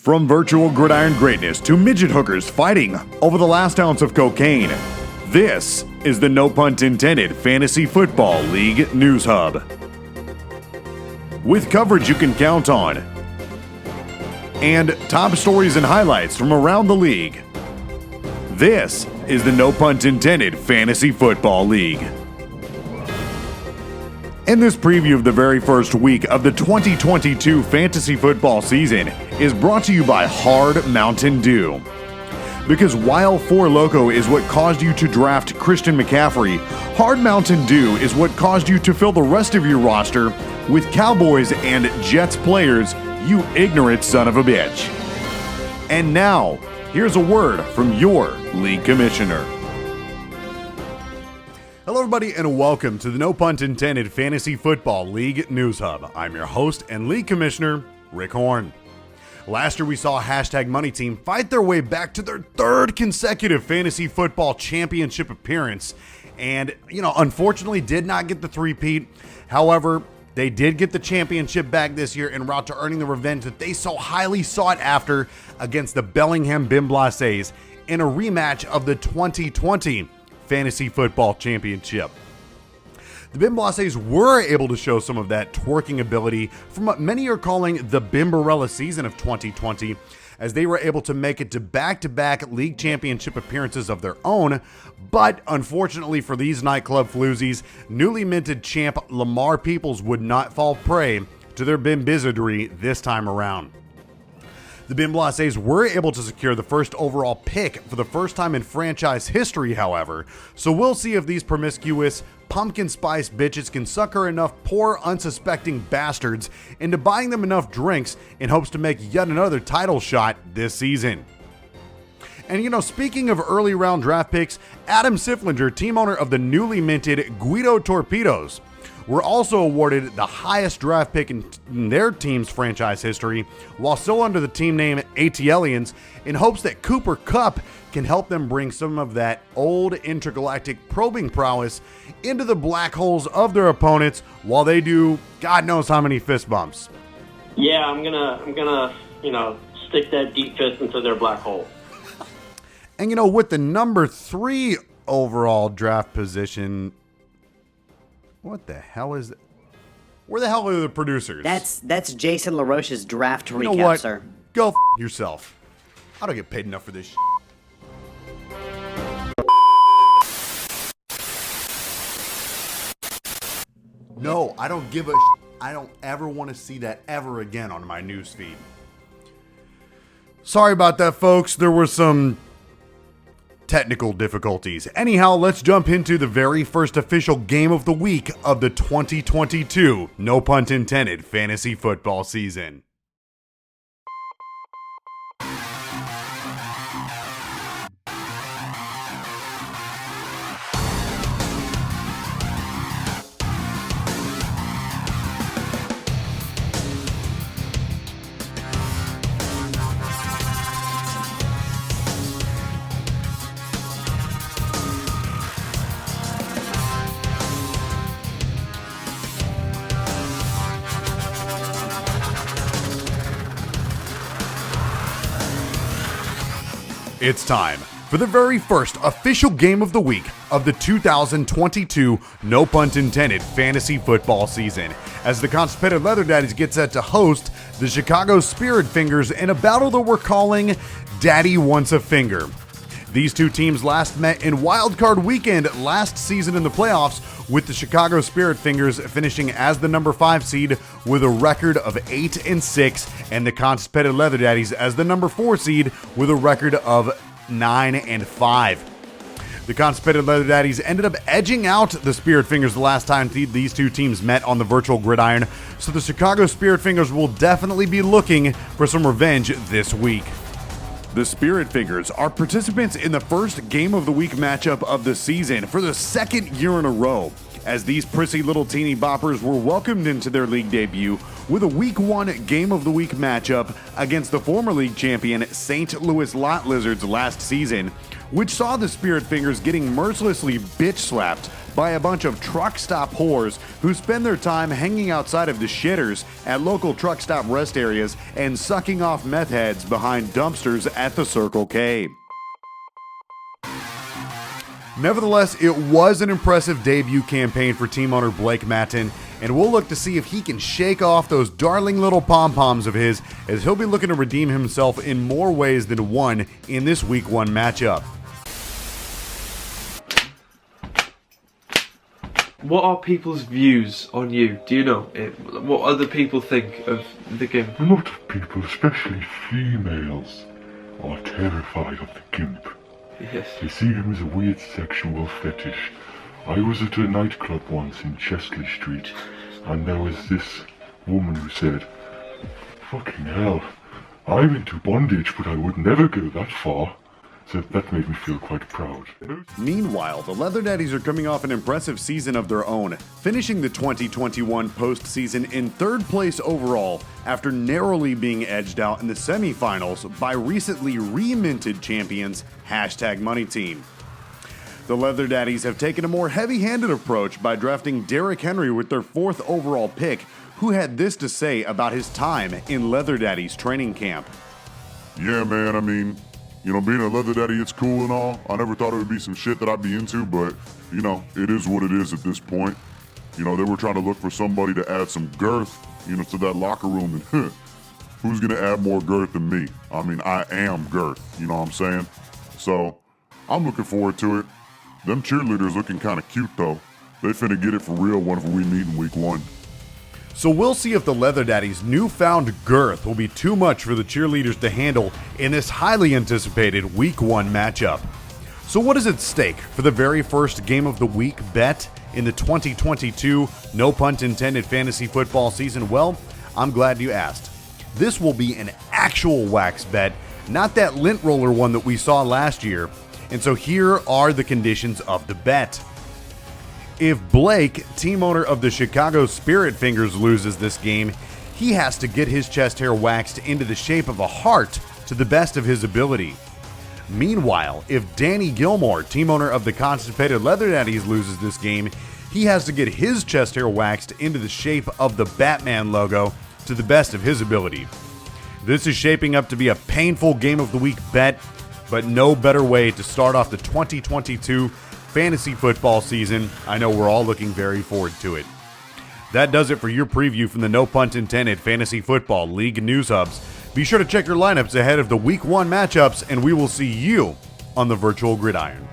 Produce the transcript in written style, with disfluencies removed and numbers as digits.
From virtual gridiron greatness to midget hookers fighting over the last ounce of cocaine, this is the No Punt Intended Fantasy Football League News Hub. With coverage you can count on, and top stories and highlights from around the league, this is the No Punt Intended Fantasy Football League. In this preview of the very first week of the 2022 fantasy football season is brought to you by Hard Mountain Dew. Because while Four Loko is what caused you to draft Christian McCaffrey, Hard Mountain Dew is what caused you to fill the rest of your roster with Cowboys and Jets players, you ignorant son of a bitch. And now, here's a word from your league commissioner. Hello everybody and welcome to the No Punt Intended Fantasy Football League News Hub. I'm your host and league commissioner, Rick Horn. Last year we saw Hashtag Money Team fight their way back to their third consecutive fantasy football championship appearance and, unfortunately did not get the three-peat. However, they did get the championship back this year en route to earning the revenge that they so highly sought after against the Bellingham Bimblaasees in a rematch of the 2020 Fantasy Football Championship. The Bimblaasees were able to show some of that twerking ability from what many are calling the Bimbarella season of 2020, as they were able to make it to back-to-back league championship appearances of their own. But unfortunately for these nightclub floozies, newly minted champ Lamar Peoples would not fall prey to their bimbizardry this time around. The Bimblaasees were able to secure the first overall pick for the first time in franchise history, however, so we'll see if these promiscuous, pumpkin spice bitches can sucker enough poor, unsuspecting bastards into buying them enough drinks in hopes to make yet another title shot this season. And speaking of early round draft picks, Adam Siflinger, team owner of the newly minted Guido Torpedoes, were also awarded the highest draft pick in their team's franchise history, while still under the team name ATLians, in hopes that Cooper Kupp can help them bring some of that old intergalactic probing prowess into the black holes of their opponents while they do God knows how many fist bumps. Yeah, I'm gonna stick that deep fist into their black hole. And with the number 3 overall draft position, what the hell is that? Where the hell are the producers? That's Jason LaRoche's draft recap, you know what? sir. Go yourself. I don't get paid enough for this No, I don't give a I don't ever want to see that ever again on my news feed. Sorry about that, folks. There were some technical difficulties. Anyhow, let's jump into the very first official game of the week of the 2022, no pun intended, fantasy football season. It's time for the very first official game of the week of the 2022, no pun intended, fantasy football season, as the Constipated Leather Daddies get set to host the Chicago Spirit Fingers in a battle that we're calling Daddy Wants a Finger. These two teams last met in Wild Card Weekend last season in the playoffs, with the Chicago Spirit Fingers finishing as the number 5 seed with a record of 8-6, and the Constipated Leather Daddies as the number 4 seed with a record of 9-5. The Constipated Leather Daddies ended up edging out the Spirit Fingers the last time these two teams met on the virtual gridiron, so the Chicago Spirit Fingers will definitely be looking for some revenge this week. The Spirit Fingers are participants in the first Game of the Week matchup of the season for the second year in a row, as these prissy little teeny boppers were welcomed into their league debut with a Week 1 Game of the Week matchup against the former league champion St. Louis Lot Lizards last season, which saw the Spirit Fingers getting mercilessly bitch-slapped by a bunch of truck stop whores who spend their time hanging outside of the shitters at local truck stop rest areas and sucking off meth heads behind dumpsters at the Circle K. Nevertheless, it was an impressive debut campaign for team owner Blake Matton, and we'll look to see if he can shake off those darling little pom-poms of his, as he'll be looking to redeem himself in more ways than one in this Week 1 matchup. What are people's views on you? Do you know what other people think of the gimp? A lot of people, especially females, are terrified of the gimp. Yes. They see him as a weird sexual fetish. I was at a nightclub once in Chesley Street, and there was this woman who said, "Fucking hell, I'm into bondage, but I would never go that far." So that made me feel quite proud. Meanwhile, the Leather Daddies are coming off an impressive season of their own, finishing the 2021 postseason in 3rd place overall after narrowly being edged out in the semifinals by recently reminted champions #Money Team. The Leather Daddies have taken a more heavy-handed approach by drafting Derrick Henry with their 4th overall pick, who had this to say about his time in Leather Daddies training camp. Yeah, man, I mean, being a leather daddy, it's cool and all. I never thought it would be some shit that I'd be into, but, it is what it is at this point. They were trying to look for somebody to add some girth, to that locker room, and who's going to add more girth than me? I mean, I am girth, you know what I'm saying? So, I'm looking forward to it. Them cheerleaders looking kind of cute, though. They finna get it for real whenever we meet in Week 1. So we'll see if the Leather Daddies' newfound girth will be too much for the cheerleaders to handle in this highly anticipated Week 1 matchup. So what is at stake for the very first game of the week bet in the 2022 No Punt Intended fantasy football season? Well, I'm glad you asked. This will be an actual wax bet, not that lint roller one that we saw last year. And so here are the conditions of the bet. If Blake, team owner of the Chicago Spirit Fingers, loses this game, he has to get his chest hair waxed into the shape of a heart to the best of his ability. Meanwhile, if Danny Gilmore, team owner of the Constipated Leather Daddies, loses this game, he has to get his chest hair waxed into the shape of the Batman logo to the best of his ability. This is shaping up to be a painful game of the week bet, but no better way to start off the 2022 fantasy football season. I know we're all looking very forward to it. That does it for your preview from the No Punt Intended Fantasy Football League News Hubs. Be sure to check your lineups ahead of the Week 1 matchups, and we will see you on the virtual gridiron.